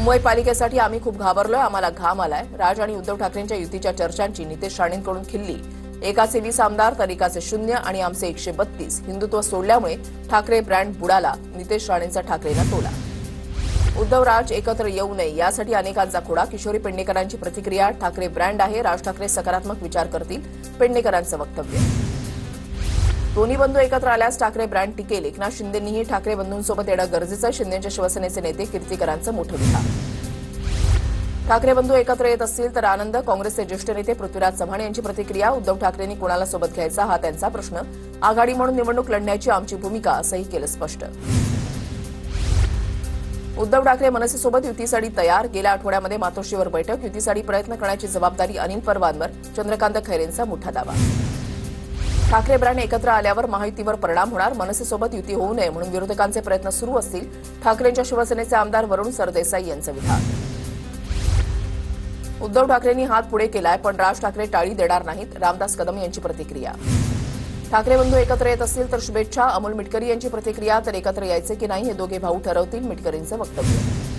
मुंबई पालिकेसाठी आम्ही खूप घाबरलोय, आम्हाला घाम आलाय। राज आणि उद्धव ठाकरेंच्या युतीच्या चर्चांची नितेश राणेंकडून खिल्ली। एकाचे 20 आमदार तर एकाचे 0 आणि आमचे 132। हिंदुत्व सोडल्यामुळे ठाकरे ब्रँड बुडाला, नितेश राणेंचा ठाकरेंना टोला। उद्धव राज एकत्र येऊ नये यासाठी अनेकांचा खोडा। किशोरी पेडणेकरांची प्रतिक्रिया, ठाकरे ब्रँड आहे, राज ठाकरे सकारात्मक विचार करतील, पेडणेकरांचं वक्तव्य। दोन्ही बंधू एकत्र आल्यास ठाकरे ब्रँड टिकेल। एकनाथ शिंदेंनीही ठाकरे बंधूंसोबत येणं गरजेचं आहे। शिंदेच्या शिवसेनेचे नेते कीर्तीकरांचं मोठं विधान। ठाकरे बंधू एकत्र येत असतील तर आनंद, काँग्रेसचे ज्येष्ठ नेते पृथ्वीराज चव्हाण यांची प्रतिक्रिया। उद्धव ठाकरेंनी कोणाला सोबत घ्यायचा हा त्यांचा प्रश्न, आघाडी म्हणून निवडणूक लढण्याची आमची भूमिका, असंही केलं स्पष्ट। उद्धव ठाकरे मनसेसोबत युतीसाठी तयार। गेल्या आठवड्यामध्ये मातोश्रीवर बैठक, युतीसाठी प्रयत्न करण्याची जबाबदारी अनिल परबांवर, चंद्रकांत खैरेंचा मोठा दावा। ठाकरे ब्रँड एकत्र आल्यावर महायुतीवर परिणाम होणार, मनसेसोबत युती होऊ नये म्हणून विरोधकांचे प्रयत्न सुरू असतील, ठाकरेंच्या शिवसेनेचे आमदार वरुण सरदेसाई यांचं विधान। उद्धव ठाकरेंनी हात पुढे केलाय पण राज ठाकरे टाळी देणार नाहीत, रामदास कदम यांची प्रतिक्रिया। ठाकरे बंधू एकत्र येत असतील तर शुभेच्छा, अमोल मिटकरी यांची प्रतिक्रिया। तर एकत्र यायचे की नाही हे दोघे भाऊ ठरवतील, मिटकरींचं वक्तव्य।